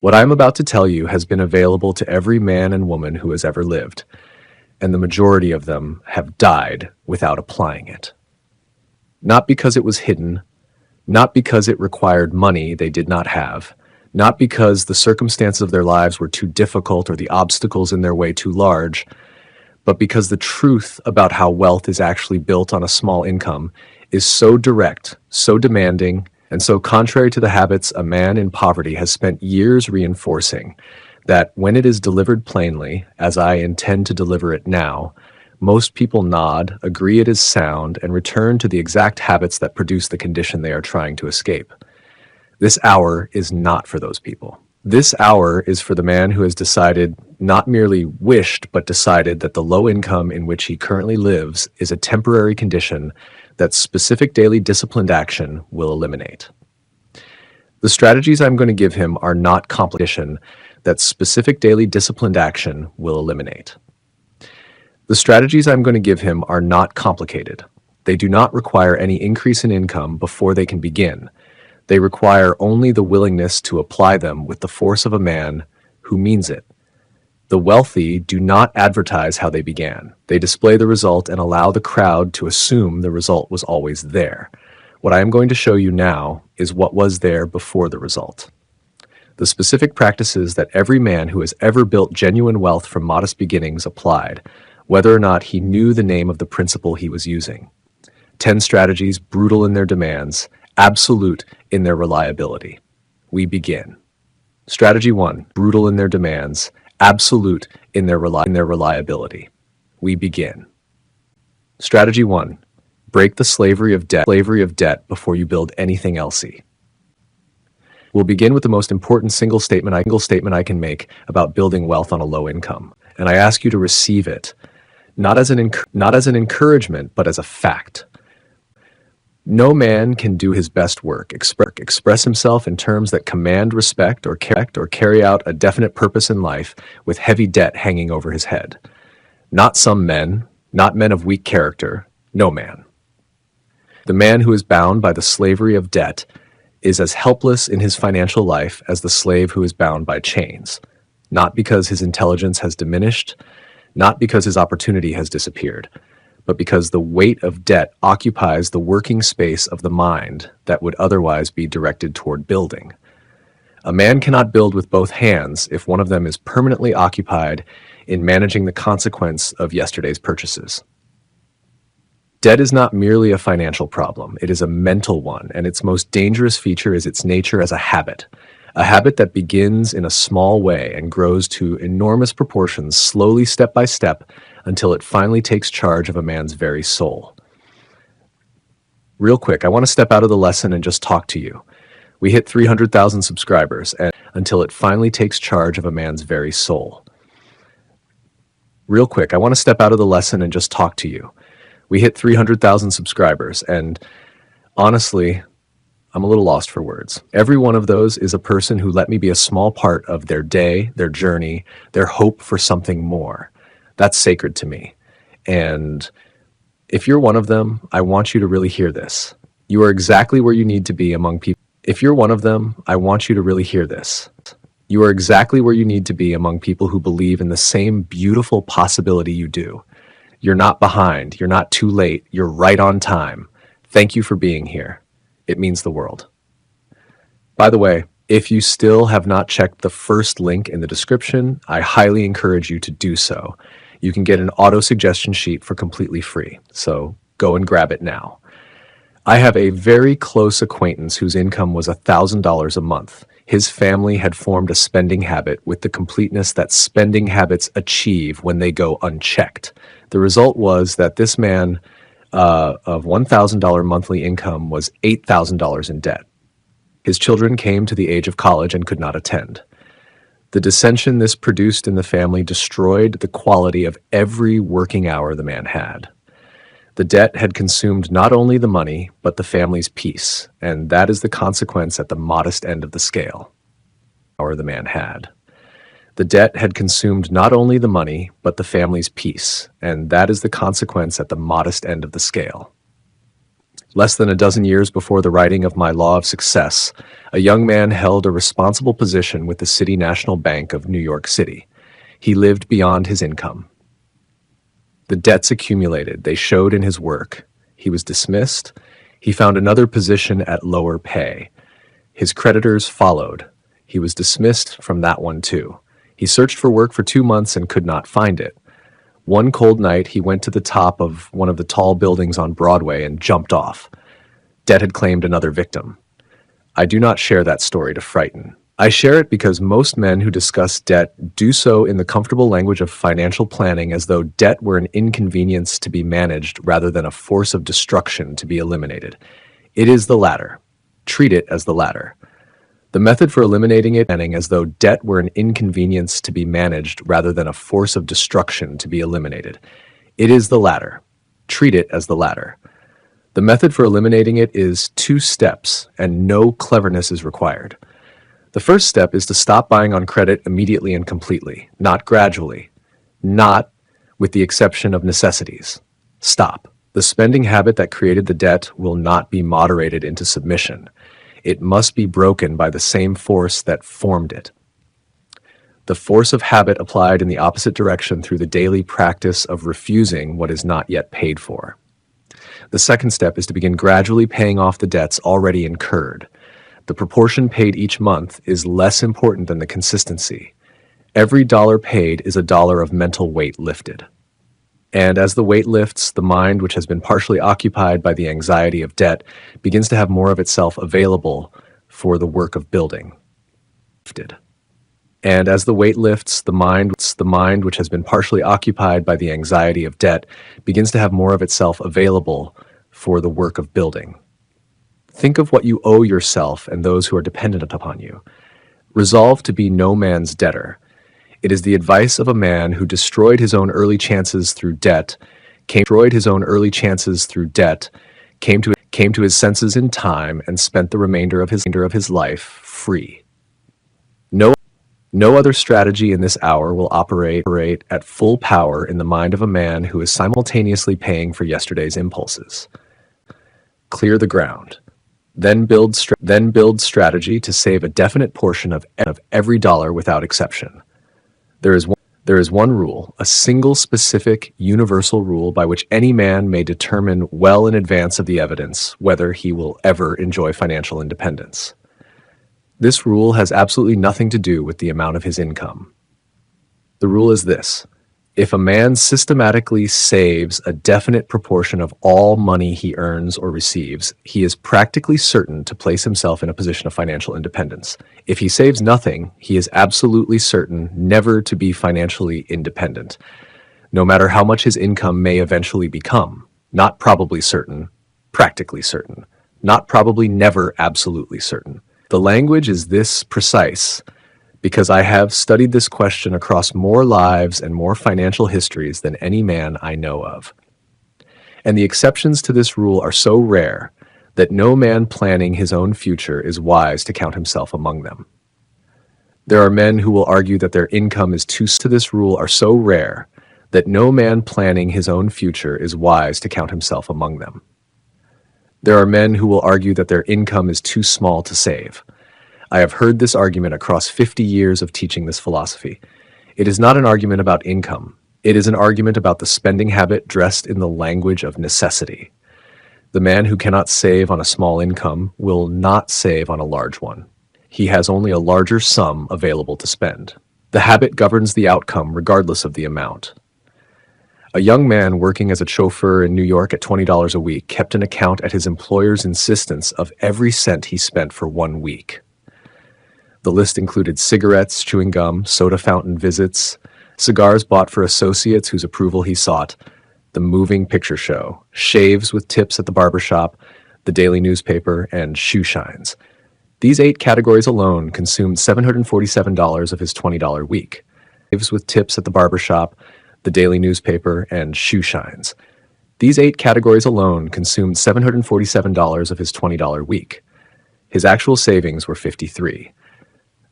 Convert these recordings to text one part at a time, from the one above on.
What I am about to tell you has been available to every man and woman who has ever lived, and the majority of them have died without applying it. Not because it was hidden, not because it required money they did not have, not because the circumstances of their lives were too difficult or the obstacles in their way too large, but because the truth about how wealth is actually built on a small income is so direct, so demanding, and so contrary to the habits a man in poverty has spent years reinforcing, that when it is delivered plainly, as I intend to deliver it now, most people nod, agree it is sound, and return to the exact habits that produce the condition they are trying to escape. This hour is not for those people. This hour is for the man who has decided, not merely wished, but decided that the low income in which he currently lives is a temporary condition that specific daily disciplined action will eliminate. The strategies I'm going to give him are not complication that specific daily disciplined action will eliminate. The strategies I'm going to give him are not complicated. They do not require any increase in income before they can begin. They require only the willingness to apply them with the force of a man who means it. The wealthy do not advertise how they began. They display the result and allow the crowd to assume the result was always there. What I am going to show you now is what was there before the result. The specific practices that every man who has ever built genuine wealth from modest beginnings applied, whether or not he knew the name of the principle he was using. 10 strategies brutal in their demands, absolute in their reliability. We begin. Strategy 1, brutal in their demands, absolute in their reliability. We begin. Strategy 1, break the slavery of debt before you build anything else. We'll begin with the most important single statement I can make about building wealth on a low income, and I ask you to receive it, not as an encouragement, but as a fact. No man can do his best work, express himself in terms that command respect or carry out a definite purpose in life with heavy debt hanging over his head. Not some men, not men of weak character, no man. The man who is bound by the slavery of debt is as helpless in his financial life as the slave who is bound by chains, not because his intelligence has diminished, not because his opportunity has disappeared, but because the weight of debt occupies the working space of the mind that would otherwise be directed toward building. A man cannot build with both hands if one of them is permanently occupied in managing the consequence of yesterday's purchases. Debt is not merely a financial problem, it is a mental one, and its most dangerous feature is its nature as a habit that begins in a small way and grows to enormous proportions slowly, step by step, until it finally takes charge of a man's very soul. Real quick, I want to step out of the lesson and just talk to you. We hit 300,000 subscribers, and until it finally takes charge of a man's very soul. Real quick, I want to step out of the lesson and just talk to you. We hit 300,000 subscribers, and honestly, I'm a little lost for words. Every one of those is a person who let me be a small part of their day, their journey, their hope for something more. That's sacred to me. And if you're one of them, I want you to really hear this. You are exactly where you need to be among people. If you're one of them, I want you to really hear this. You are exactly where you need to be among people who believe in the same beautiful possibility you do. You're not behind. You're not too late. You're right on time. Thank you for being here. It means the world. By the way, if you still have not checked the first link in the description, I highly encourage you to do so. You can get an auto-suggestion sheet for completely free, so go and grab it now. I have a very close acquaintance whose income was $1,000 a month. His family had formed a spending habit with the completeness that spending habits achieve when they go unchecked. The result was that this man of $1,000 monthly income was $8,000 in debt. His children came to the age of college and could not attend. The dissension this produced in the family destroyed the quality of every working hour the man had. The debt had consumed not only the money, but the family's peace, and that is the consequence at the modest end of the scale. The man had. The debt had consumed not only the money, but the family's peace, and that is the consequence at the modest end of the scale. Less than a dozen years before the writing of my Law of Success, a young man held a responsible position with the City National Bank of New York City. He lived beyond his income. The debts accumulated, they showed in his work. He was dismissed. He found another position at lower pay. His creditors followed. He was dismissed from that one too. He searched for work for 2 months and could not find it. One cold night, he went to the top of one of the tall buildings on Broadway and jumped off. Debt had claimed another victim. I do not share that story to frighten. I share it because most men who discuss debt do so in the comfortable language of financial planning as though debt were an inconvenience to be managed rather than a force of destruction to be eliminated. It is the latter. Treat it as the latter. The method for eliminating it as though debt were an inconvenience to be managed rather than a force of destruction to be eliminated. It is the latter. Treat it as the latter. The method for eliminating it is 2 steps, and no cleverness is required. The first step is to stop buying on credit immediately and completely, not gradually, not with the exception of necessities. Stop. The spending habit that created the debt will not be moderated into submission. It must be broken by the same force that formed it. The force of habit applied in the opposite direction through the daily practice of refusing what is not yet paid for. The second step is to begin gradually paying off the debts already incurred. The proportion paid each month is less important than the consistency. Every dollar paid is a dollar of mental weight lifted. And as the weight lifts, the mind, which has been partially occupied by the anxiety of debt, begins to have more of itself available for the work of building. And as the weight lifts, the mind, which has been partially occupied by the anxiety of debt, begins to have more of itself available for the work of building. Think of what you owe yourself and those who are dependent upon you. Resolve to be no man's debtor. It is the advice of a man who destroyed his own early chances through debt, came to his senses in time, and spent the remainder of his life free. No other strategy in this hour will operate at full power in the mind of a man who is simultaneously paying for yesterday's impulses. Clear the ground. Then build strategy to save a definite portion of every dollar without exception. There is one rule, a single specific universal rule by which any man may determine well in advance of the evidence whether he will ever enjoy financial independence. This rule has absolutely nothing to do with the amount of his income. The rule is this: if a man systematically saves a definite proportion of all money he earns or receives, he is practically certain to place himself in a position of financial independence. If he saves nothing, he is absolutely certain never to be financially independent, no matter how much his income may eventually become. Not probably certain, practically certain. Not probably never absolutely certain. The language is this precise because I have studied this question across more lives and more financial histories than any man I know of. And the exceptions to this rule are so rare that no man planning his own future is wise to count himself among them. There are men who will argue that their income is too to this rule are so rare that no man planning his own future is wise to count himself among them. There are men who will argue that their income is too small to save. I have heard this argument across 50 years of teaching this philosophy. It is not an argument about income. It is an argument about the spending habit dressed in the language of necessity. The man who cannot save on a small income will not save on a large one. He has only a larger sum available to spend. The habit governs the outcome regardless of the amount. A young man working as a chauffeur in New York at $20 a week kept an account at his employer's insistence of every cent he spent for 1 week. The list included cigarettes, chewing gum, soda fountain visits, cigars bought for associates whose approval he sought, the moving picture show, shaves with tips at the barbershop, the daily newspaper, and shoe shines. These 8 categories alone consumed $747 of his $20 week. Shaves with tips at the barbershop, the daily newspaper, and shoe shines. These 8 categories alone consumed $747 of his $20 week. His actual savings were $53.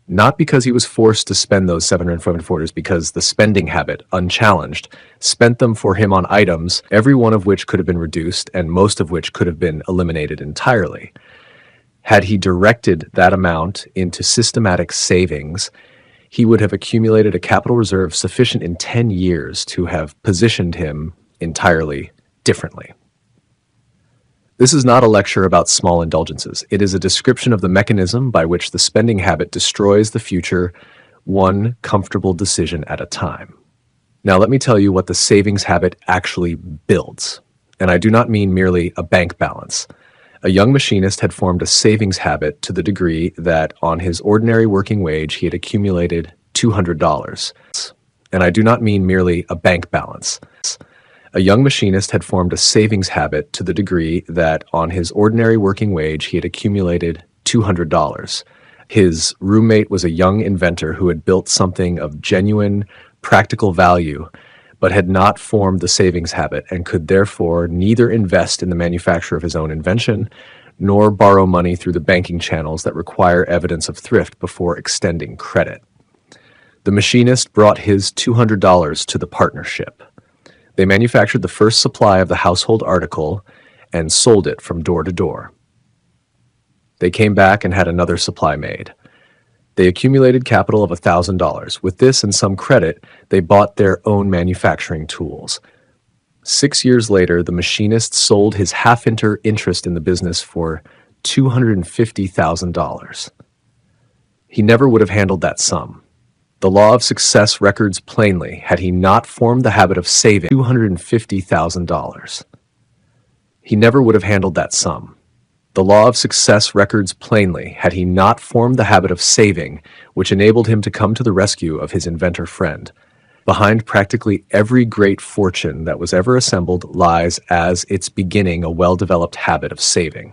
Not because he was forced to spend those $740, because the spending habit, unchallenged, spent them for him on items, every one of which could have been reduced and most of which could have been eliminated entirely. Had he directed that amount into systematic savings, he would have accumulated a capital reserve sufficient in 10 years to have positioned him entirely differently. This is not a lecture about small indulgences. It is a description of the mechanism by which the spending habit destroys the future, one comfortable decision at a time. Now let me tell you what the savings habit actually builds. And I do not mean merely a bank balance. A young machinist had formed a savings habit to the degree that on his ordinary working wage he had accumulated $200. And I do not mean merely a bank balance. A young machinist had formed a savings habit to the degree that on his ordinary working wage he had accumulated $200. His roommate was a young inventor who had built something of genuine, practical value, but had not formed the savings habit and could therefore neither invest in the manufacture of his own invention nor borrow money through the banking channels that require evidence of thrift before extending credit. The machinist brought his $200 to the partnership. They manufactured the first supply of the household article and sold it from door to door. They came back and had another supply made. They accumulated capital of $1,000. With this and some credit, they bought their own manufacturing tools. 6 years later, the machinist sold his interest in the business for $250,000. He never would have handled that sum. The law of success records plainly, had he not formed the habit of saving $250,000. He never would have handled that sum. The law of success records plainly, had he not formed the habit of saving, which enabled him to come to the rescue of his inventor friend. Behind practically every great fortune that was ever assembled lies as its beginning a well-developed habit of saving.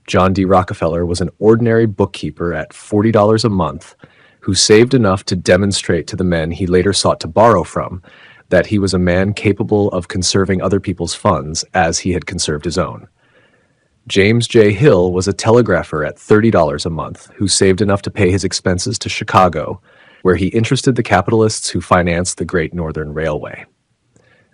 John D. Rockefeller was an ordinary bookkeeper at $40 a month, who saved enough to demonstrate to the men he later sought to borrow from that he was a man capable of conserving other people's funds as he had conserved his own. James J. Hill was a telegrapher at $30 a month who saved enough to pay his expenses to Chicago, where he interested the capitalists who financed the Great Northern Railway.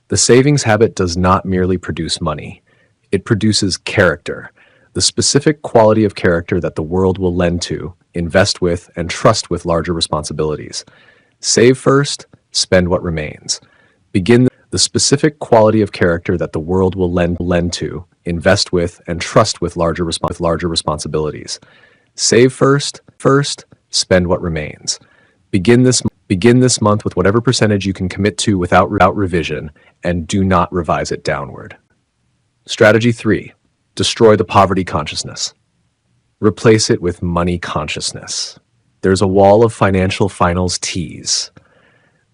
The savings habit does not merely produce money. It produces character, the specific quality of character that the world will lend to, invest with, and trust with larger responsibilities. Save first, spend what remains. Begin the specific quality of character that the world will lend to, invest with, and trust with larger responsibilities. Save first, spend what remains. Begin this month with whatever percentage you can commit to without revision, and do not revise it downward. Strategy 3. Destroy the poverty consciousness. Replace it with money consciousness. There's a wall of financial finals T's.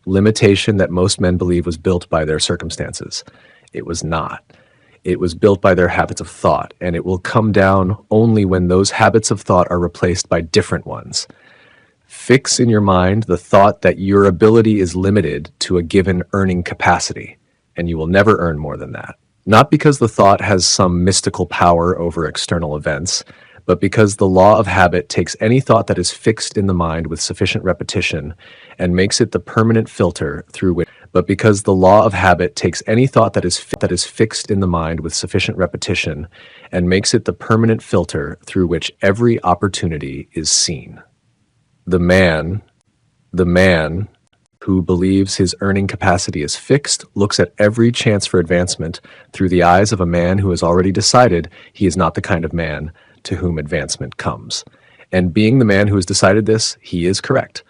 Limitation that most men believe was built by their circumstances. It was not. It was built by their habits of thought, and it will come down only when those habits of thought are replaced by different ones. Fix in your mind the thought that your ability is limited to a given earning capacity, and you will never earn more than that. Not because the thought has some mystical power over external events, but because the law of habit takes any thought that is fixed in the mind with sufficient repetition and makes it the permanent filter through which fixed in the mind with sufficient repetition and makes it the permanent filter through which every opportunity is seen. The man who believes his earning capacity is fixed looks at every chance for advancement through the eyes of a man who has already decided he is not the kind of man to whom advancement comes. And being the man who has decided this, he is correct.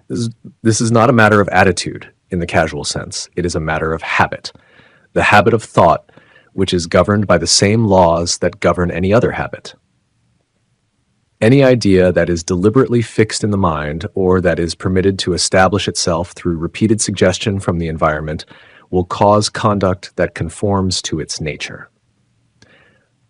This is not a matter of attitude in the casual sense. It is a matter of habit. The habit of thought, which is governed by the same laws that govern any other habit. Any idea that is deliberately fixed in the mind or that is permitted to establish itself through repeated suggestion from the environment will cause conduct that conforms to its nature.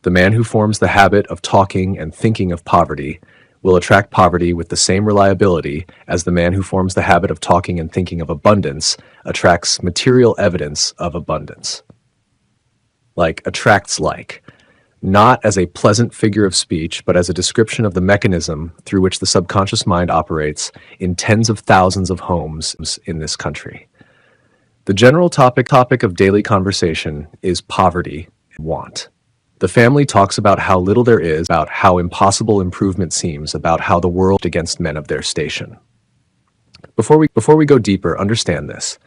The man who forms the habit of talking and thinking of poverty will attract poverty with the same reliability as the man who forms the habit of talking and thinking of abundance attracts material evidence of abundance. Like attracts like. not as a pleasant figure of speech, but as a description of the mechanism through which the subconscious mind operates in tens of thousands of homes in this country. The general topic of daily conversation is poverty and want. The family talks about how little there is, about how impossible improvement seems, about how the world is against men of their station. Before we go deeper, understand this.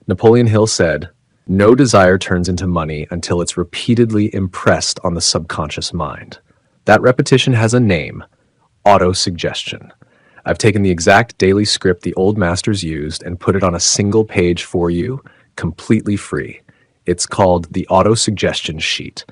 Napoleon Hill said, "No desire turns into money until it's repeatedly impressed on the subconscious mind." That repetition has a name: auto-suggestion. I've taken the exact daily script the old masters used and put it on a single page for you, completely free. It's called the auto-suggestion sheet.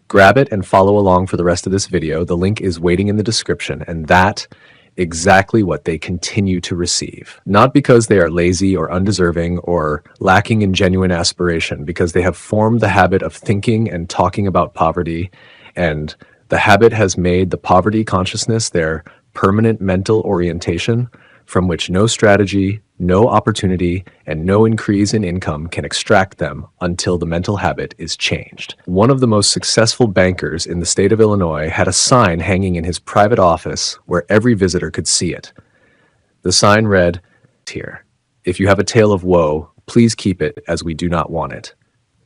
Grab it and follow along for the rest of this video. The link is waiting in the description, and that exactly what they continue to receive. Not because they are lazy or undeserving or lacking in genuine aspiration, because they have formed the habit of thinking and talking about poverty, and the habit has made the poverty consciousness their permanent mental orientation from which no strategy, no opportunity, and no increase in income can extract them until the mental habit is changed. One of the most successful bankers in the state of Illinois had a sign hanging in his private office where every visitor could see it. The sign read, "Here, if you have a tale of woe, please keep it, as we do not want it."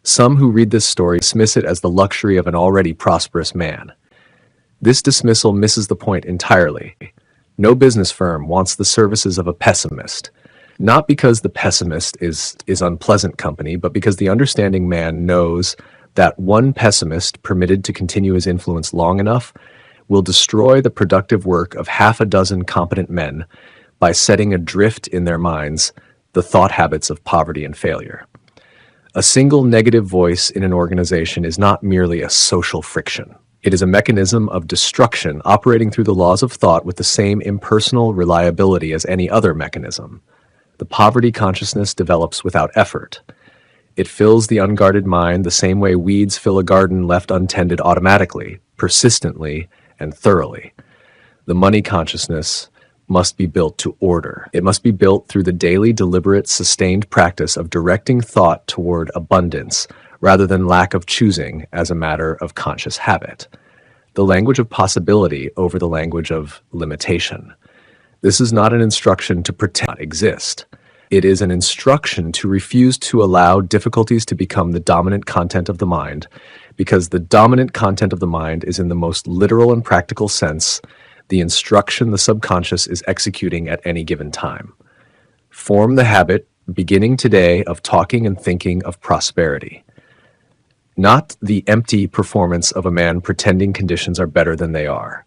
Some who read this story dismiss it as the luxury of an already prosperous man. This dismissal misses the point entirely. No business firm wants the services of a pessimist. Not because the pessimist is unpleasant company, but because the understanding man knows that one pessimist permitted to continue his influence long enough will destroy the productive work of half a dozen competent men by setting adrift in their minds the thought habits of poverty and failure. A single negative voice in an organization is not merely a social friction. It is a mechanism of destruction operating through the laws of thought with the same impersonal reliability as any other mechanism. The poverty consciousness develops without effort. It fills the unguarded mind the same way weeds fill a garden left untended automatically, persistently, and thoroughly. The money consciousness must be built to order. It must be built through the daily, deliberate, sustained practice of directing thought toward abundance, rather than lack of choosing as a matter of conscious habit. The language of possibility over the language of limitation. This is not an instruction to pretend to exist. It is an instruction to refuse to allow difficulties to become the dominant content of the mind, because the dominant content of the mind is, in the most literal and practical sense, the instruction the subconscious is executing at any given time. Form the habit, beginning today, of talking and thinking of prosperity. Not the empty performance of a man pretending conditions are better than they are.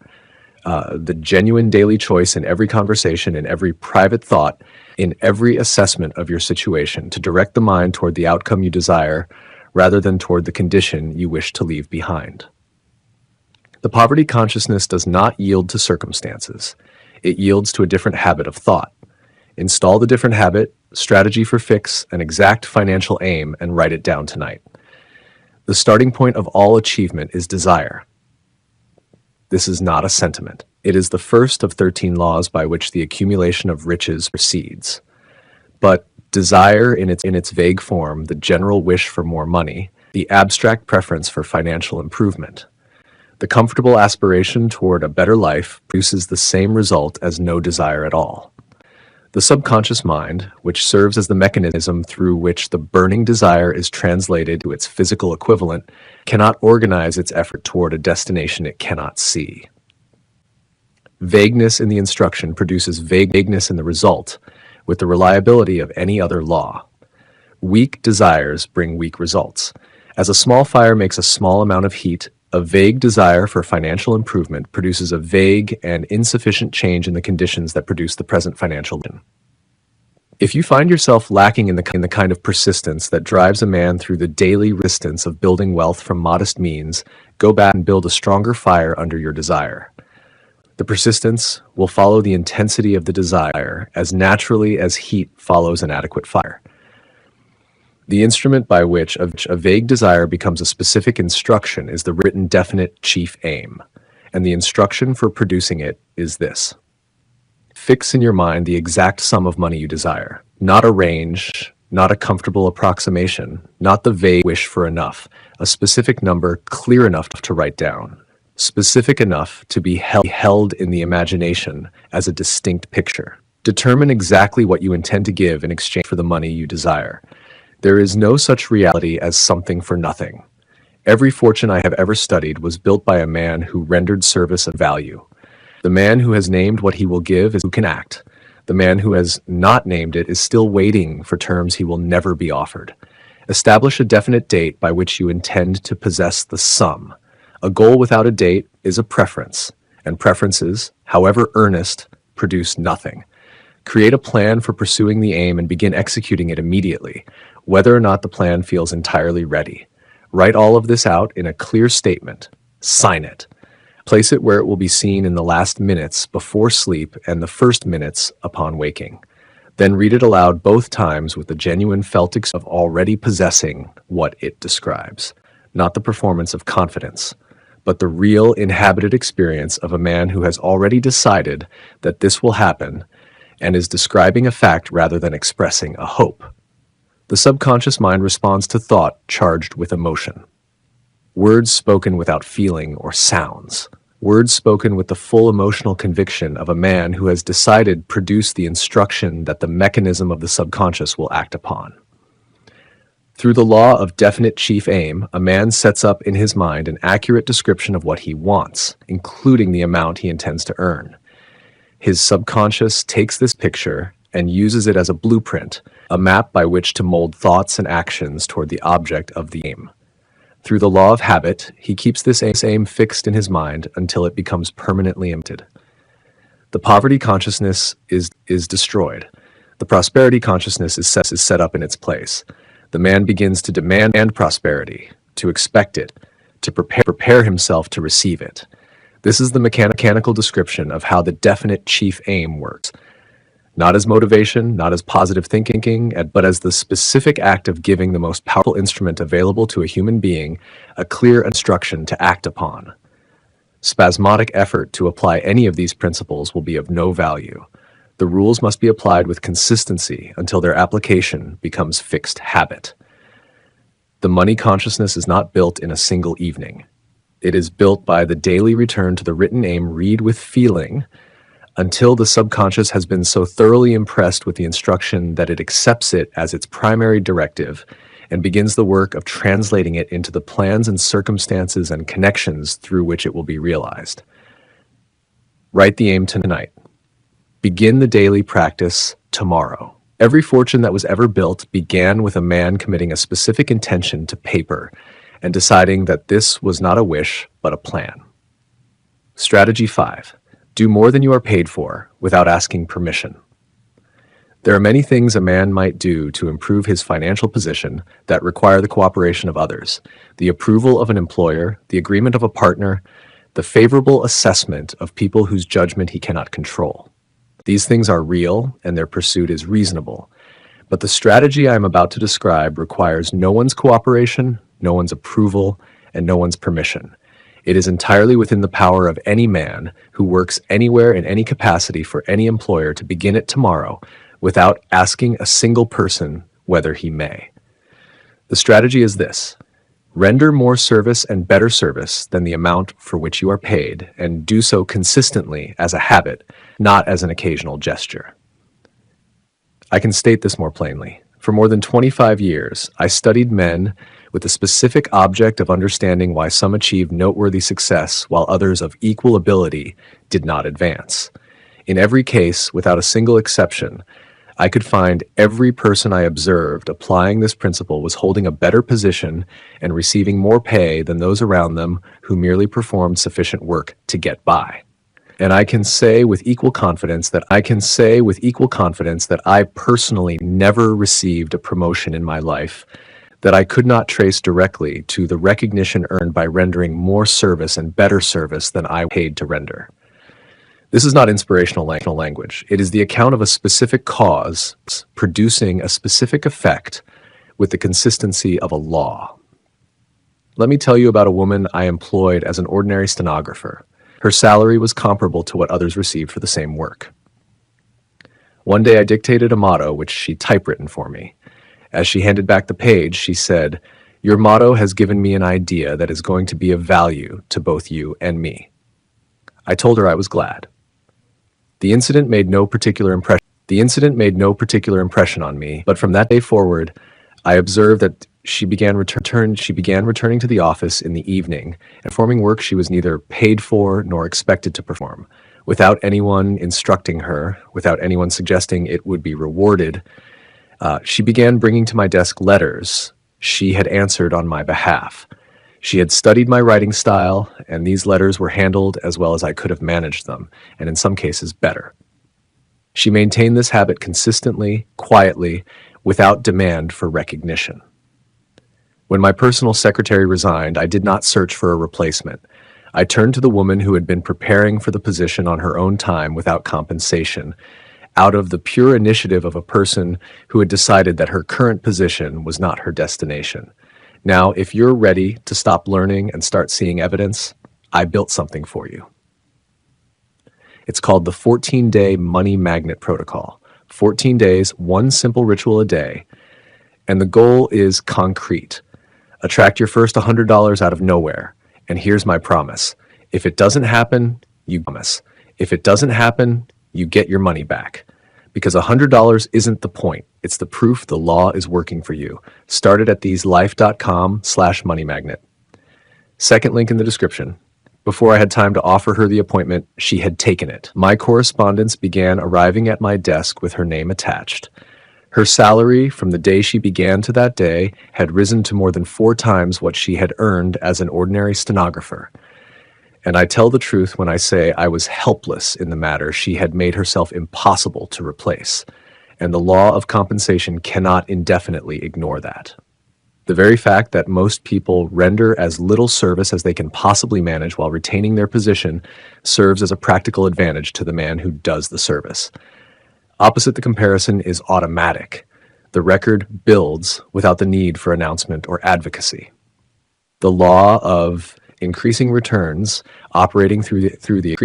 The genuine daily choice in every conversation, in every private thought, in every assessment of your situation to direct the mind toward the outcome you desire rather than toward the condition you wish to leave behind. The poverty consciousness does not yield to circumstances. It yields to a different habit of thought. Install the different habit, strategy for fix, an exact financial aim, and write it down tonight. The starting point of all achievement is desire. This is not a sentiment. It is the first of 13 laws by which the accumulation of riches proceeds. But desire in its vague form, the general wish for more money, the abstract preference for financial improvement, the comfortable aspiration toward a better life produces the same result as no desire at all. The subconscious mind, which serves as the mechanism through which the burning desire is translated to its physical equivalent, cannot organize its effort toward a destination it cannot see. Vagueness in the instruction produces vagueness in the result, with the reliability of any other law. Weak desires bring weak results. As a small fire makes a small amount of heat, a vague desire for financial improvement produces a vague and insufficient change in the conditions that produce the present financial gain. If you find yourself lacking in the kind of persistence that drives a man through the daily resistance of building wealth from modest means, go back and build a stronger fire under your desire. The persistence will follow the intensity of the desire as naturally as heat follows an adequate fire. The instrument by which a vague desire becomes a specific instruction is the written definite chief aim, and the instruction for producing it is this. Fix in your mind the exact sum of money you desire, not a range, not a comfortable approximation, not the vague wish for enough, a specific number clear enough to write down, specific enough to be held in the imagination as a distinct picture. Determine exactly what you intend to give in exchange for the money you desire. There is no such reality as something for nothing. Every fortune I have ever studied was built by a man who rendered service of value. The man who has named what he will give is who can act. The man who has not named it is still waiting for terms he will never be offered. Establish a definite date by which you intend to possess the sum. A goal without a date is a preference, and preferences, however earnest, produce nothing. Create a plan for pursuing the aim and begin executing it immediately, whether or not the plan feels entirely ready. Write all of this out in a clear statement. Sign it. Place it where it will be seen in the last minutes before sleep and the first minutes upon waking. Then read it aloud both times with the genuine felt experience of already possessing what it describes. Not the performance of confidence, but the real inhabited experience of a man who has already decided that this will happen and is describing a fact rather than expressing a hope. The subconscious mind responds to thought charged with emotion. Words spoken without feeling or sounds. Words spoken with the full emotional conviction of a man who has decided produce the instruction that the mechanism of the subconscious will act upon. Through the law of definite chief aim, a man sets up in his mind an accurate description of what he wants, including the amount he intends to earn. His subconscious takes this picture and uses it as a blueprint, a map by which to mold thoughts and actions toward the object of the aim. Through the law of habit, he keeps this aim fixed in his mind until it becomes permanently imprinted. The poverty consciousness is destroyed. The prosperity consciousness is set up in its place. The man begins to demand prosperity, to expect it, to prepare himself to receive it. This is the mechanical description of how the definite chief aim works. Not as motivation, not as positive thinking, but as the specific act of giving the most powerful instrument available to a human being a clear instruction to act upon. Spasmodic effort to apply any of these principles will be of no value. The rules must be applied with consistency until their application becomes fixed habit. The money consciousness is not built in a single evening. It is built by the daily return to the written aim read with feeling until the subconscious has been so thoroughly impressed with the instruction that it accepts it as its primary directive and begins the work of translating it into the plans and circumstances and connections through which it will be realized. Write the aim tonight. Begin the daily practice tomorrow. Every fortune that was ever built began with a man committing a specific intention to paper and deciding that this was not a wish, but a plan. Strategy 5. Do more than you are paid for without asking permission. There are many things a man might do to improve his financial position that require the cooperation of others, the approval of an employer, the agreement of a partner, the favorable assessment of people whose judgment he cannot control. These things are real and their pursuit is reasonable, but the strategy I am about to describe requires no one's cooperation, no one's approval, and no one's permission. It is entirely within the power of any man who works anywhere in any capacity for any employer to begin it tomorrow without asking a single person whether he may. The strategy is this: render more service and better service than the amount for which you are paid, and do so consistently as a habit, not as an occasional gesture. I can state this more plainly. For more than 25 years, I studied men with the specific object of understanding why some achieved noteworthy success while others of equal ability did not advance. In every case, without a single exception, I could find every person I observed applying this principle was holding a better position and receiving more pay than those around them who merely performed sufficient work to get by. And I can say with equal confidence that I personally never received a promotion in my life that I could not trace directly to the recognition earned by rendering more service and better service than I paid to render. This is not inspirational language. It is the account of a specific cause producing a specific effect with the consistency of a law. Let me tell you about a woman I employed as an ordinary stenographer. Her salary was comparable to what others received for the same work. One day I dictated a motto which she typewritten for me. As she handed back the page, she said, Your motto has given me an idea that is going to be of value to both you and me." I told her I was glad. The incident made no particular impression. On me, but from that day forward, I observed that she began returning to the office in the evening and performing work she was neither paid for nor expected to perform, without anyone instructing her, without anyone suggesting it would be rewarded. She began bringing to my desk letters she had answered on my behalf. She had studied my writing style, and these letters were handled as well as I could have managed them, and in some cases better. She maintained this habit consistently, quietly, without demand for recognition. When my personal secretary resigned, I did not search for a replacement. I turned to the woman who had been preparing for the position on her own time without compensation, out of the pure initiative of a person who had decided that her current position was not her destination. Now, if you're ready to stop learning and start seeing evidence, I built something for you. It's called the 14-Day Money Magnet Protocol. 14 days, one simple ritual a day. And the goal is concrete. Attract your first $100 out of nowhere. And here's my promise. If it doesn't happen, you promise. If it doesn't happen, you get your money back. Because $100 isn't the point. It's the proof the law is working for you. Start it at theselife.com/moneymagnet. Second link in the description. Before I had time to offer her the appointment, she had taken it. My correspondence began arriving at my desk with her name attached. Her salary from the day she began to that day had risen to more than 4 times what she had earned as an ordinary stenographer. And I tell the truth when I say I was helpless in the matter. She had made herself impossible to replace, and the law of compensation cannot indefinitely ignore that. The very fact that most people render as little service as they can possibly manage while retaining their position serves as a practical advantage to the man who does the service. Opposite the comparison is automatic. The record builds without the need for announcement or advocacy. The law of increasing returns operating through the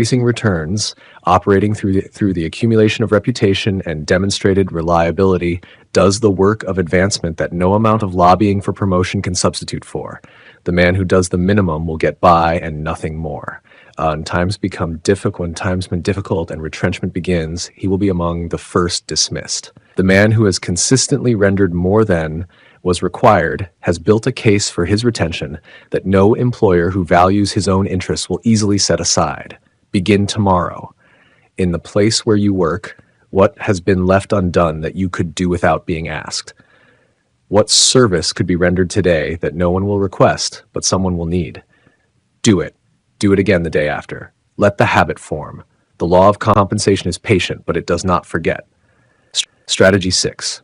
accumulation of reputation and demonstrated reliability does the work of advancement that no amount of lobbying for promotion can substitute for. The man who does the minimum will get by and nothing more. When times become difficult and retrenchment begins, he will be among the first dismissed. The man who has consistently rendered more than was required has built a case for his retention that no employer who values his own interests will easily set aside. Begin tomorrow. In the place where you work, what has been left undone that you could do without being asked? What service could be rendered today that no one will request, but someone will need? Do it. Do it again the day after. Let the habit form. The law of compensation is patient, but it does not forget. Strategy 6.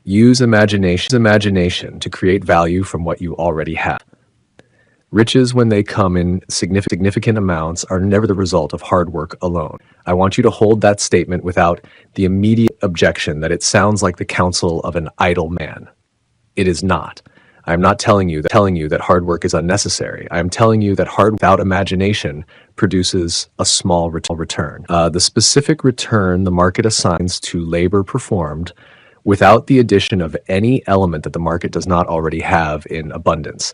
Use imagination to create value from what you already have. Riches, when they come in significant amounts, are never the result of hard work alone. I want you to hold that statement without the immediate objection that it sounds like the counsel of an idle man. It is not. I am not telling you that hard work is unnecessary. I am telling you that hard work without imagination produces a small return. The specific return the market assigns to labor performed without the addition of any element that the market does not already have in abundance.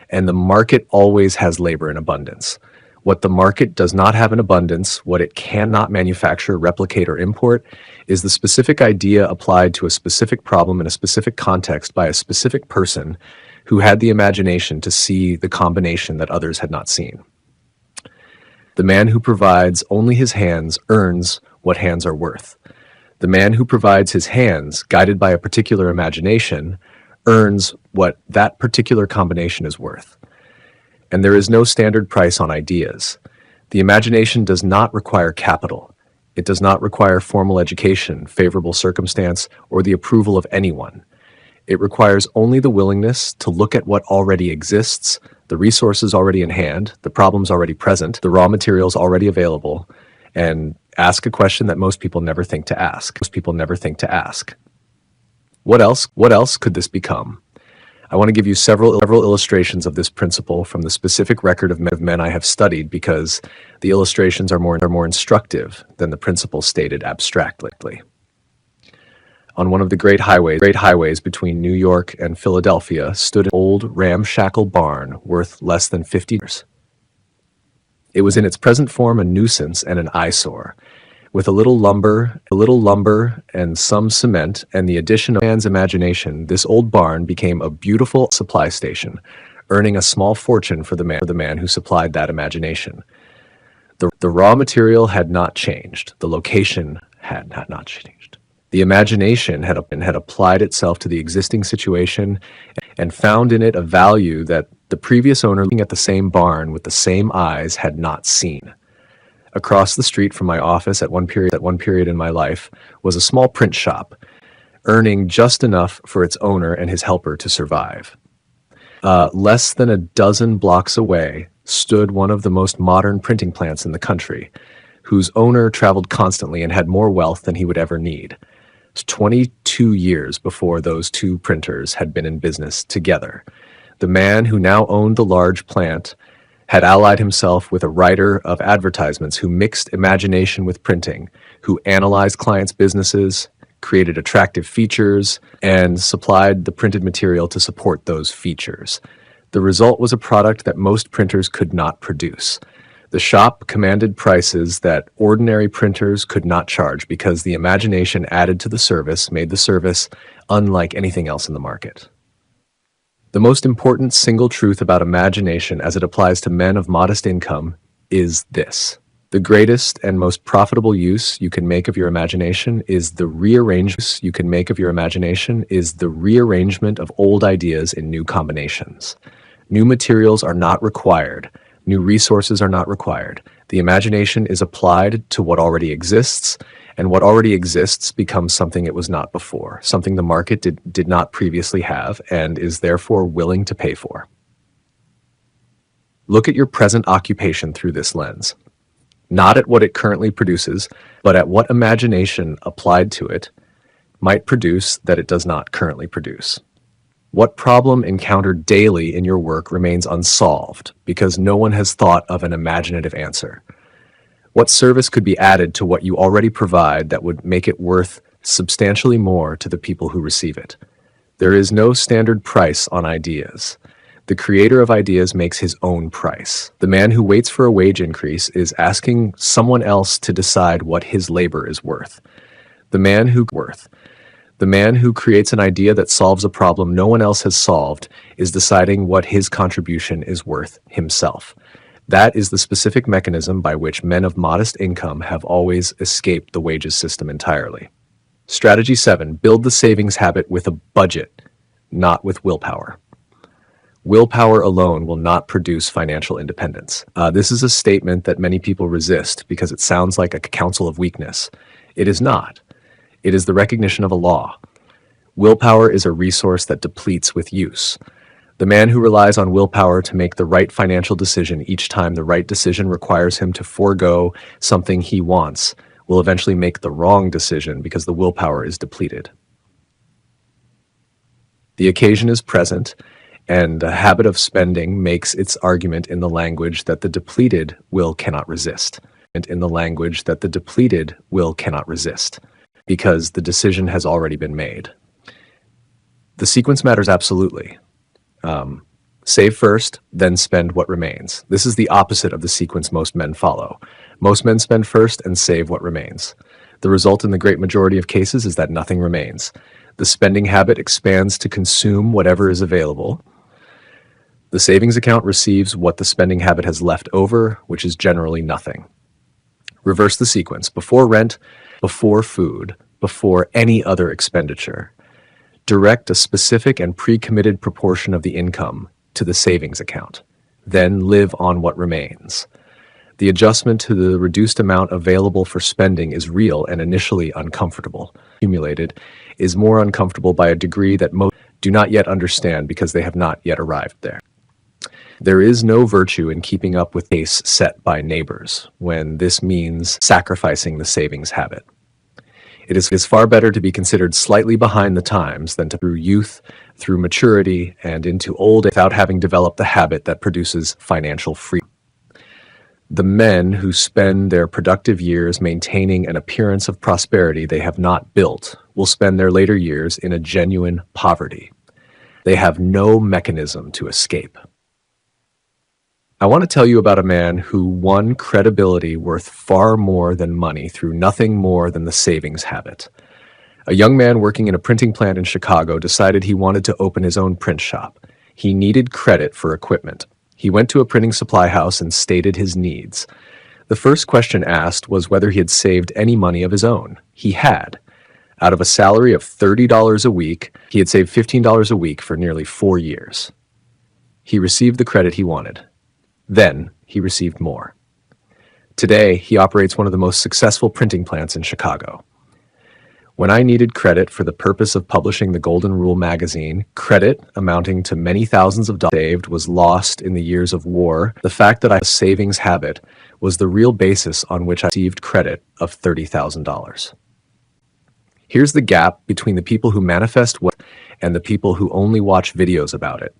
And the market always has labor in abundance. What the market does not have in abundance, what it cannot manufacture, replicate, or import, is the specific idea applied to a specific problem in a specific context by a specific person who had the imagination to see the combination that others had not seen. The man who provides only his hands earns what hands are worth. The man who provides his hands, guided by a particular imagination, earns what that particular combination is worth. And there is no standard price on ideas. The imagination does not require capital. It does not require formal education, favorable circumstance, or the approval of anyone. It requires only the willingness to look at what already exists, the resources already in hand, the problems already present, the raw materials already available, and ask a question that most people never think to ask. What else could this become? I want to give you several illustrations of this principle from the specific record of men I have studied, because the illustrations are more instructive than the principle stated abstractly. On one of the great highways between New York and Philadelphia stood an old ramshackle barn worth less than $50. It was in its present form a nuisance and an eyesore. With a little lumber and some cement and the addition of man's imagination, this old barn became a beautiful supply station, earning a small fortune for the man who supplied that imagination. The raw material had not changed. The location had not changed. The imagination had applied itself to the existing situation and found in it a value that the previous owner, looking at the same barn with the same eyes, had not seen. Across the street from my office at one period in my life was a small print shop, earning just enough for its owner and his helper to survive. Less than a dozen blocks away stood one of the most modern printing plants in the country, whose owner traveled constantly and had more wealth than he would ever need. 22 years before those two printers had been in business together. The man who now owned the large plant had allied himself with a writer of advertisements who mixed imagination with printing, who analyzed clients' businesses, created attractive features, and supplied the printed material to support those features. The result was a product that most printers could not produce. The shop commanded prices that ordinary printers could not charge because the imagination added to the service made the service unlike anything else in the market. The most important single truth about imagination as it applies to men of modest income is this. The greatest and most profitable use you can make of your imagination is the rearrangement of old ideas in new combinations. New materials are not required. New resources are not required. The imagination is applied to what already exists, and what already exists becomes something it was not before, something the market did not previously have and is therefore willing to pay for. Look at your present occupation through this lens. Not at what it currently produces, but at what imagination applied to it might produce that it does not currently produce. What problem encountered daily in your work remains unsolved because no one has thought of an imaginative answer? What service could be added to what you already provide that would make it worth substantially more to the people who receive it? There is no standard price on ideas. The creator of ideas makes his own price. The man who waits for a wage increase is asking someone else to decide what his labor is worth. The man who creates an idea that solves a problem no one else has solved is deciding what his contribution is worth himself. That is the specific mechanism by which men of modest income have always escaped the wages system entirely. Strategy 7. Build the savings habit with a budget, not with willpower. Willpower alone will not produce financial independence. This is a statement that many people resist because it sounds like a counsel of weakness. It is not. It is the recognition of a law. Willpower is a resource that depletes with use. The man who relies on willpower to make the right financial decision each time the right decision requires him to forego something he wants will eventually make the wrong decision because the willpower is depleted. The occasion is present, and a habit of spending makes its argument in the language that the depleted will cannot resist. Because the decision has already been made. The sequence matters absolutely. Save first, then spend what remains. This is the opposite of the sequence most men follow. Most men spend first and save what remains. The result in the great majority of cases is that nothing remains. The spending habit expands to consume whatever is available. The savings account receives what the spending habit has left over, which is generally nothing. Reverse the sequence. Before rent, before food, before any other expenditure. Direct a specific and pre-committed proportion of the income to the savings account. Then live on what remains. The adjustment to the reduced amount available for spending is real and initially uncomfortable. Accumulated is more uncomfortable by a degree that most do not yet understand because they have not yet arrived there. There is no virtue in keeping up with pace set by neighbors when this means sacrificing the savings habit. It is far better to be considered slightly behind the times than to through youth, through maturity, and into old age without having developed the habit that produces financial freedom. The men who spend their productive years maintaining an appearance of prosperity they have not built will spend their later years in a genuine poverty. They have no mechanism to escape. I want to tell you about a man who won credibility worth far more than money through nothing more than the savings habit. A young man working in a printing plant in Chicago decided he wanted to open his own print shop. He needed credit for equipment. He went to a printing supply house and stated his needs. The first question asked was whether he had saved any money of his own. He had. Out of a salary of $30 a week, he had saved $15 a week for nearly 4 years. He received the credit he wanted. Then he received more. Today, he operates one of the most successful printing plants in Chicago. When I needed credit for the purpose of publishing the Golden Rule magazine, credit amounting to many thousands of dollars saved was lost in the years of war. The fact that I had a savings habit was the real basis on which I received credit of $30,000. Here's the gap between the people who manifest wealth and the people who only watch videos about it.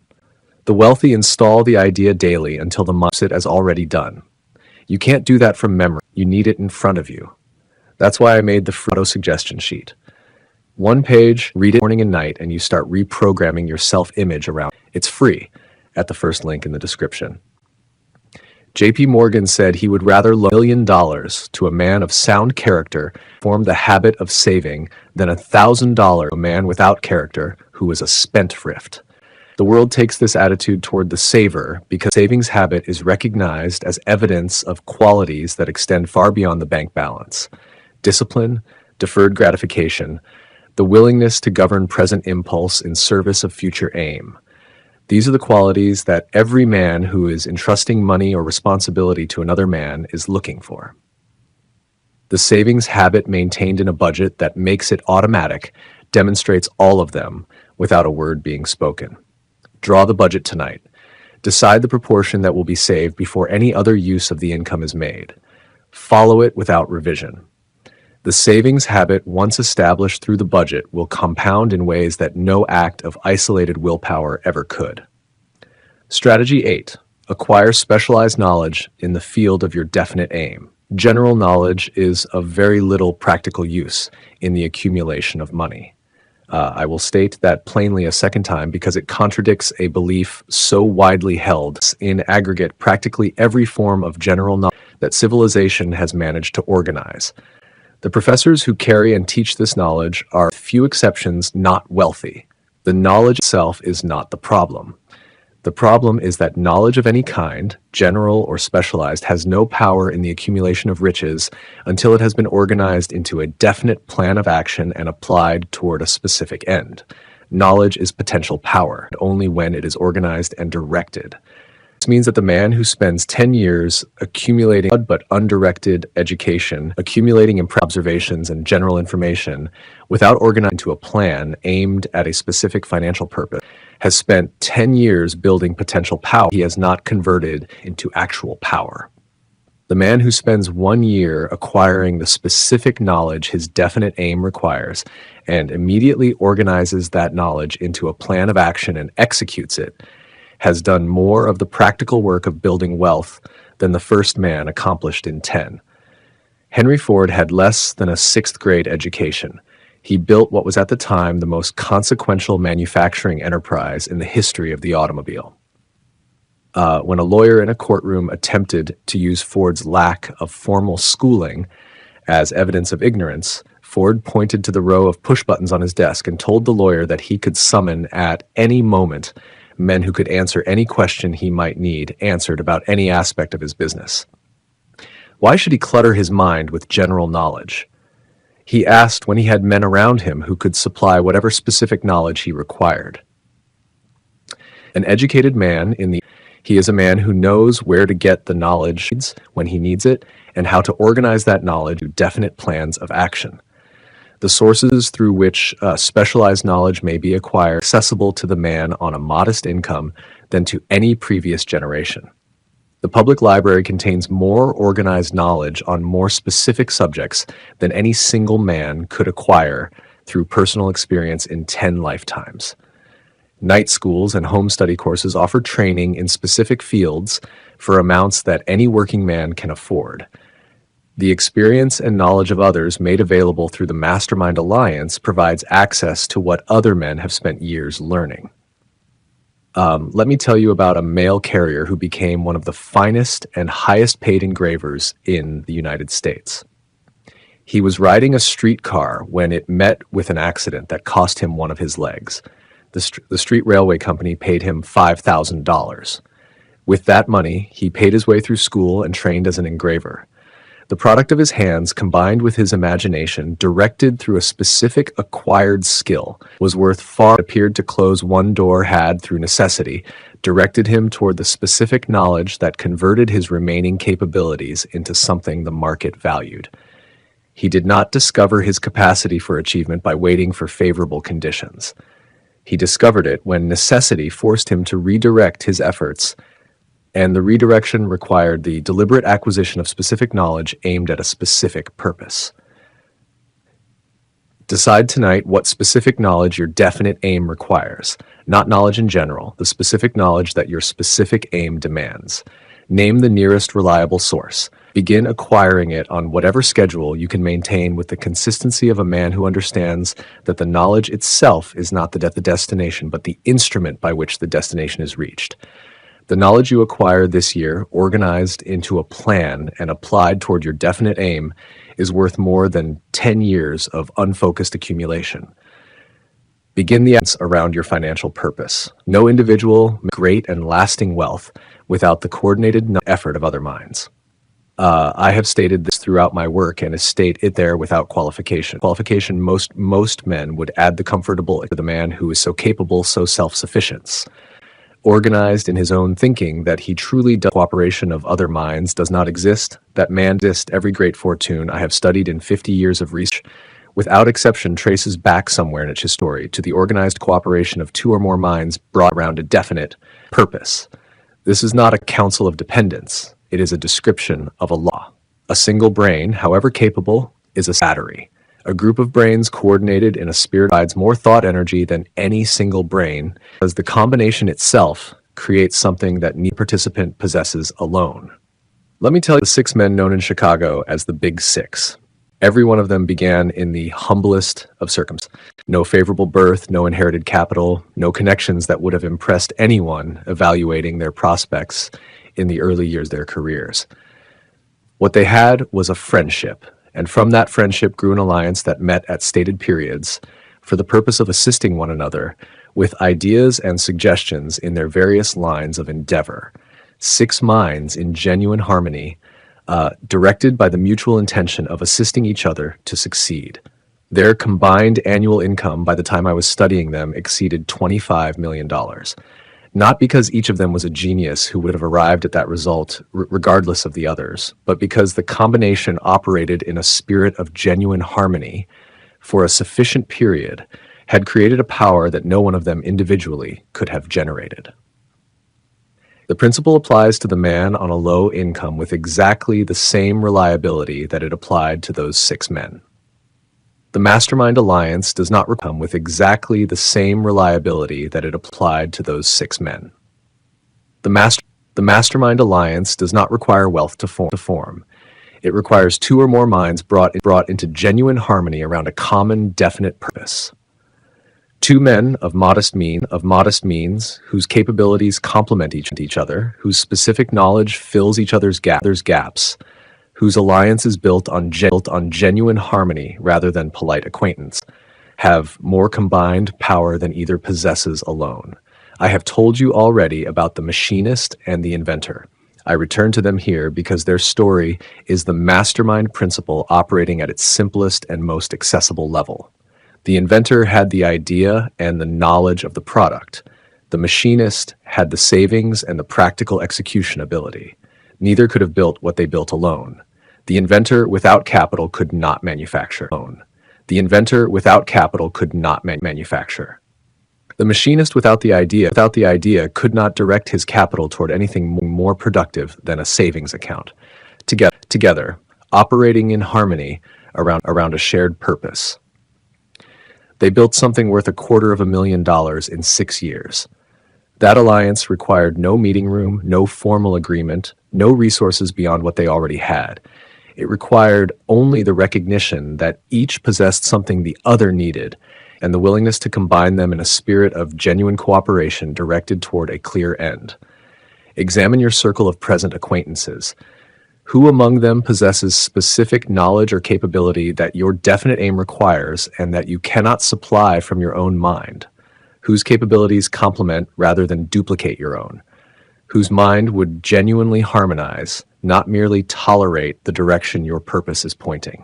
The wealthy install the idea daily until the mindset is already done. You can't do that from memory. You need it in front of you. That's why I made the auto suggestion sheet. One page, read it morning and night, and you start reprogramming your self-image around it. It's free at the first link in the description. JP Morgan said he would rather loan $1 million to a man of sound character form the habit of saving than $1,000 to a man without character who is a spendthrift. The world takes this attitude toward the saver because savings habit is recognized as evidence of qualities that extend far beyond the bank balance. Discipline, deferred gratification, the willingness to govern present impulse in service of future aim. These are the qualities that every man who is entrusting money or responsibility to another man is looking for. The savings habit maintained in a budget that makes it automatic demonstrates all of them without a word being spoken. Draw the budget tonight. Decide the proportion that will be saved before any other use of the income is made. Follow it without revision. The savings habit, once established through the budget, will compound in ways that no act of isolated willpower ever could. Strategy 8. Acquire specialized knowledge in the field of your definite aim. General knowledge is of very little practical use in the accumulation of money. I will state that plainly a second time because it contradicts a belief so widely held in aggregate practically every form of general knowledge that civilization has managed to organize. The professors who carry and teach this knowledge are, with few exceptions, not wealthy. The knowledge itself is not the problem. The problem is that knowledge of any kind, general or specialized, has no power in the accumulation of riches until it has been organized into a definite plan of action and applied toward a specific end. Knowledge is potential power, only when it is organized and directed. This means that the man who spends 10 years accumulating but undirected education, accumulating observations and general information without organizing into a plan aimed at a specific financial purpose, has spent 10 years building potential power he has not converted into actual power. The man who spends 1 year acquiring the specific knowledge his definite aim requires and immediately organizes that knowledge into a plan of action and executes it has done more of the practical work of building wealth than the first man accomplished in 10. Henry Ford had less than a 6th grade education. He built what was at the time the most consequential manufacturing enterprise in the history of the automobile. When a lawyer in a courtroom attempted to use Ford's lack of formal schooling as evidence of ignorance, Ford pointed to the row of push buttons on his desk and told the lawyer that he could summon at any moment men who could answer any question he might need answered about any aspect of his business. Why should he clutter his mind with general knowledge? He asked when he had men around him who could supply whatever specific knowledge he required. An educated man he is a man who knows where to get the knowledge when he needs it and how to organize that knowledge to definite plans of action. The sources through which specialized knowledge may be acquired are accessible to the man on a modest income than to any previous generation. The public library contains more organized knowledge on more specific subjects than any single man could acquire through personal experience in 10 lifetimes. Night schools and home study courses offer training in specific fields for amounts that any working man can afford. The experience and knowledge of others made available through the Mastermind Alliance provides access to what other men have spent years learning. Let me tell you about a mail carrier who became one of the finest and highest paid engravers in the United States. He was riding a streetcar when it met with an accident that cost him one of his legs. The street railway company paid him $5,000. With that money, he paid his way through school and trained as an engraver. The product of his hands, combined with his imagination, directed through a specific acquired skill, was worth far. Appeared to close one door had, through necessity, directed him toward the specific knowledge that converted his remaining capabilities into something the market valued. He did not discover his capacity for achievement by waiting for favorable conditions. He discovered it when necessity forced him to redirect his efforts, and the redirection required the deliberate acquisition of specific knowledge aimed at a specific purpose. Decide tonight what specific knowledge your definite aim requires, not knowledge in general, the specific knowledge that your specific aim demands. Name the nearest reliable source. Begin acquiring it on whatever schedule you can maintain with the consistency of a man who understands that the knowledge itself is not the destination, but the instrument by which the destination is reached. The knowledge you acquire this year, organized into a plan and applied toward your definite aim, is worth more than 10 years of unfocused accumulation. Begin the efforts around your financial purpose. No individual makes great and lasting wealth without the coordinated effort of other minds. I have stated this throughout my work and state it there without qualification. Most men would add the comfortable to the man who is so capable, so self-sufficient, organized in his own thinking that he truly does. Cooperation of other minds does not exist. That man exists. Every great fortune I have studied in 50 years of research, without exception, traces back somewhere in its history to the organized cooperation of two or more minds brought around a definite purpose. This is not a council of dependence. It is a description of a law. A single brain, however capable, is a battery. A group of brains coordinated in a spirit provides more thought energy than any single brain, as the combination itself creates something that neither participant possesses alone. Let me tell you the 6 men known in Chicago as the Big Six. Every one of them began in the humblest of circumstances. No favorable birth, no inherited capital, no connections that would have impressed anyone evaluating their prospects in the early years of their careers. What they had was a friendship, and from that friendship grew an alliance that met at stated periods for the purpose of assisting one another with ideas and suggestions in their various lines of endeavor. 6 minds in genuine harmony, directed by the mutual intention of assisting each other to succeed. Their combined annual income by the time I was studying them exceeded $25 million. Not because each of them was a genius who would have arrived at that result regardless of the others, but because the combination operated in a spirit of genuine harmony for a sufficient period, had created a power that no one of them individually could have generated. The principle applies to the man on a low income with exactly the same reliability that it applied to those 6 men. The Mastermind Alliance does not come with exactly the same reliability that it applied to those 6 men. The Mastermind Alliance does not require wealth to form. It requires 2 or more minds brought into genuine harmony around a common, definite purpose. 2 men of modest means, whose capabilities complement each other, whose specific knowledge fills each other's gaps, whose alliance is built on genuine harmony rather than polite acquaintance, have more combined power than either possesses alone. I have told you already about the machinist and the inventor. I return to them here because their story is the mastermind principle operating at its simplest and most accessible level. The inventor had the idea and the knowledge of the product. The machinist had the savings and the practical execution ability. Neither could have built what they built alone. The inventor without capital could not manufacture alone. The inventor without capital could not manufacture. The machinist without the idea could not direct his capital toward anything more productive than a savings account. Together, operating in harmony around a shared purpose. They built something worth $250,000 in 6 years. That alliance required no meeting room, no formal agreement, no resources beyond what they already had. It required only the recognition that each possessed something the other needed, and the willingness to combine them in a spirit of genuine cooperation directed toward a clear end. Examine your circle of present acquaintances. Who among them possesses specific knowledge or capability that your definite aim requires and that you cannot supply from your own mind? Whose capabilities complement rather than duplicate your own? Whose mind would genuinely harmonize, not merely tolerate the direction your purpose is pointing?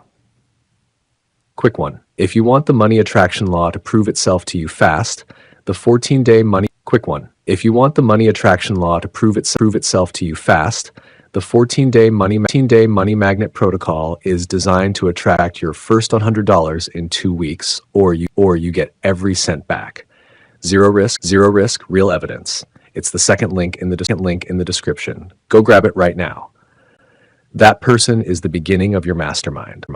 Quick one. If you want the money attraction law to prove itself to you fast, the 14-day money... Quick one. If you want the money attraction law to prove itself to you fast, the 14-day money magnet protocol is designed to attract your first $100 in 2 weeks, or you get every cent back. Zero risk, real evidence. It's the second link in the description. Go grab it right now. That person is the beginning of your mastermind.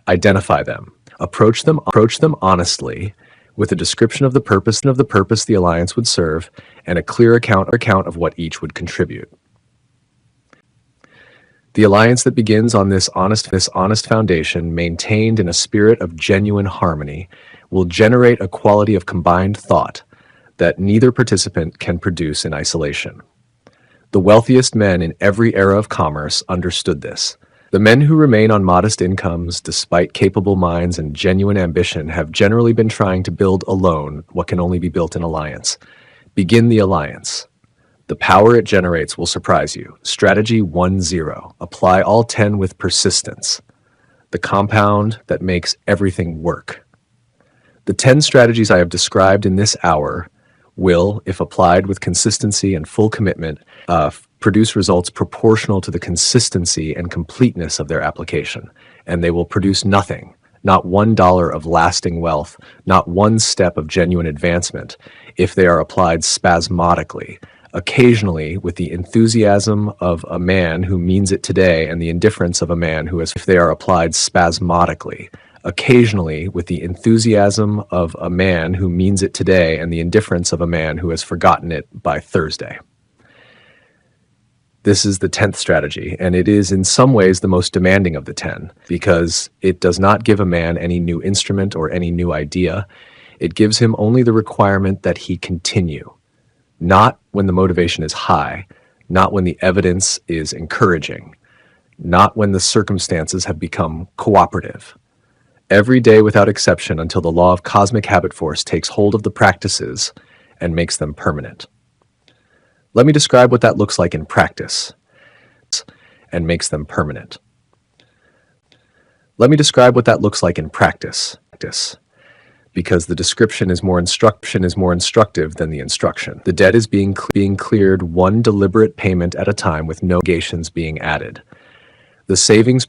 Identify them. Approach them honestly, with a description of the purpose the alliance would serve, and a clear account of what each would contribute. The alliance that begins on this honest foundation, maintained in a spirit of genuine harmony, will generate a quality of combined thought that neither participant can produce in isolation. The wealthiest men in every era of commerce understood this. The men who remain on modest incomes, despite capable minds and genuine ambition, have generally been trying to build alone what can only be built in alliance. Begin the alliance. The power it generates will surprise you. Strategy 1-0. Apply all 10 with persistence. The compound that makes everything work. The 10 strategies I have described in this hour will, if applied with consistency and full commitment, produce results proportional to the consistency and completeness of their application. And they will produce nothing, not $1 of lasting wealth, not one step of genuine advancement, if they are applied spasmodically, occasionally with the enthusiasm of a man who means it today and the indifference of a man who has, if they are applied spasmodically, occasionally with the enthusiasm of a man who means it today and the indifference of a man who has forgotten it by Thursday. This is the 10th strategy, and it is in some ways the most demanding of the 10, because it does not give a man any new instrument or any new idea. It gives him only the requirement that he continue. Not when the motivation is high, not when the evidence is encouraging, not when the circumstances have become cooperative. Every day without exception until the law of cosmic habit force takes hold of the practices and makes them permanent. Let me describe what that looks like in practice and makes them permanent. Let me describe what that looks like in practice. Because the description is more instructive than the instruction. The debt is being cleared one deliberate payment at a time with no negations being added. The savings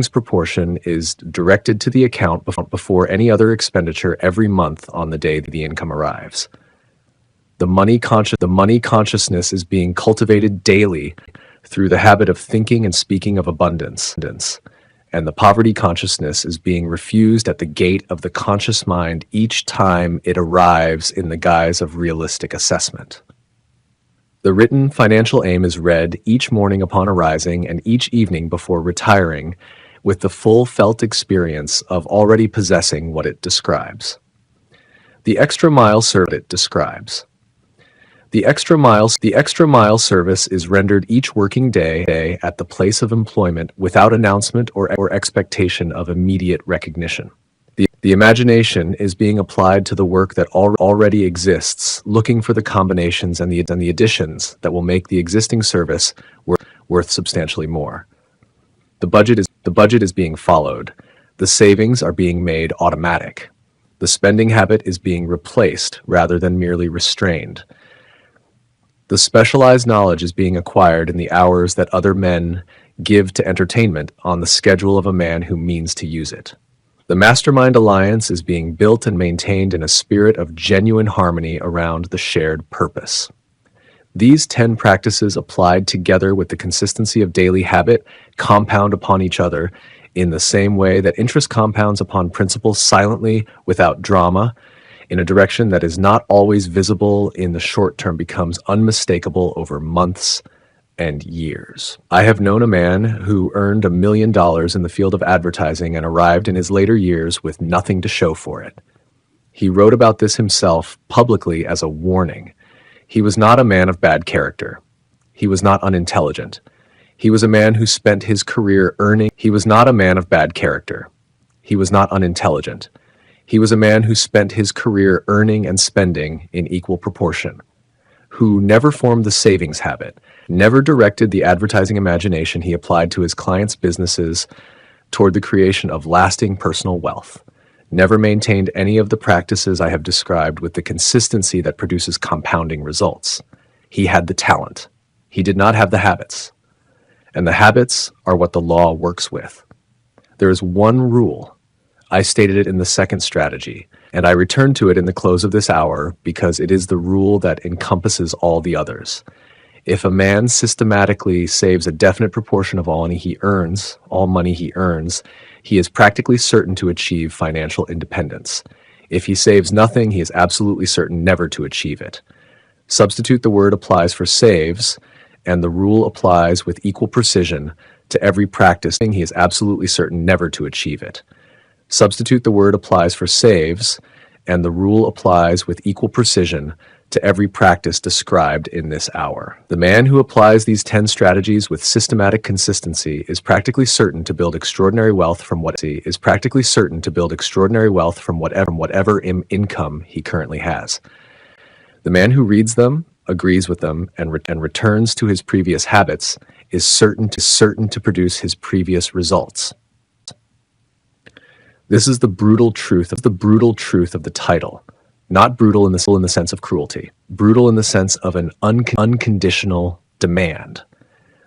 proportion is directed to the account before any other expenditure every month on the day the income arrives. The money consciousness is being cultivated daily through the habit of thinking and speaking of abundance. And the poverty consciousness is being refused at the gate of the conscious mind each time it arrives in the guise of realistic assessment. The written financial aim is read each morning upon arising and each evening before retiring, with the full felt experience of already possessing what it describes. The extra mile service it describes. The extra mile service is rendered each working day at the place of employment without announcement or expectation of immediate recognition. The imagination is being applied to the work that already exists, looking for the combinations and the additions that will make the existing service worth substantially more. The budget is being followed. The savings are being made automatic. The spending habit is being replaced rather than merely restrained. The specialized knowledge is being acquired in the hours that other men give to entertainment on the schedule of a man who means to use it. The mastermind alliance is being built and maintained in a spirit of genuine harmony around the shared purpose. These 10 practices applied together with the consistency of daily habit compound upon each other In the same way that interest compounds upon principal silently, without drama, in a direction that is not always visible in the short term, becomes unmistakable over months and years. I have known a man who earned $1 million in the field of advertising and arrived in his later years with nothing to show for it. He wrote about this himself publicly as a warning. He was not a man of bad character. He was not unintelligent. He was a man who spent his career earning. He was not a man of bad character. He was not unintelligent. He was a man who spent his career earning and spending in equal proportion, who never formed the savings habit, never directed the advertising imagination he applied to his clients' businesses toward the creation of lasting personal wealth, never maintained any of the practices I have described with the consistency that produces compounding results. He had the talent. He did not have the habits. And the habits are what the law works with. There is one rule. I stated it in the second strategy, and I return to it in the close of this hour because it is the rule that encompasses all the others. If a man systematically saves a definite proportion of all money he earns, he is practically certain to achieve financial independence. If he saves nothing, he is absolutely certain never to achieve it. Substitute the word applies for saves, and the rule applies with equal precision to every practice. He is absolutely certain never to achieve it. Substitute the word applies for saves, and the rule applies with equal precision to every practice described in this hour. The man who applies these 10 strategies with systematic consistency is practically certain to build extraordinary wealth from whatever income he currently has. The man who reads them, agrees with them, and returns to his previous habits is certain to produce his previous results. This is the brutal truth of the title. Not brutal in the sense of cruelty. Brutal in the sense of an unconditional demand.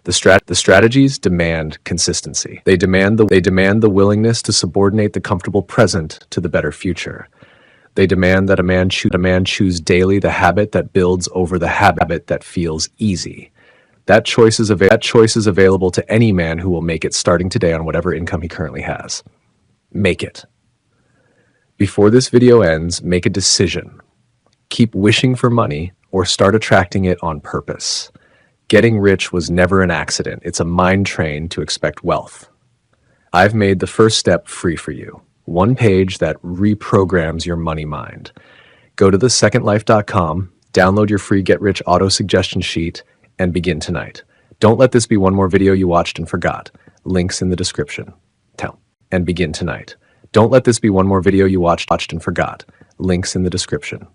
The strategies demand consistency. They demand the willingness to subordinate the comfortable present to the better future. They demand that a man choose daily the habit that builds over the habit that feels easy. That choice is available to any man who will make it starting today on whatever income he currently has. Make it. Before this video ends, make a decision. Keep wishing for money or start attracting it on purpose. Getting rich was never an accident. It's a mind train to expect wealth. I've made the first step free for you. One page that reprograms your money mind. Go to thesecondlife.com, download your free Get Rich Auto Suggestion Sheet, and begin tonight. Don't let this be one more video you watched and forgot. Links in the description. And begin tonight. Don't let this be one more video you watched and forgot. Links in the description.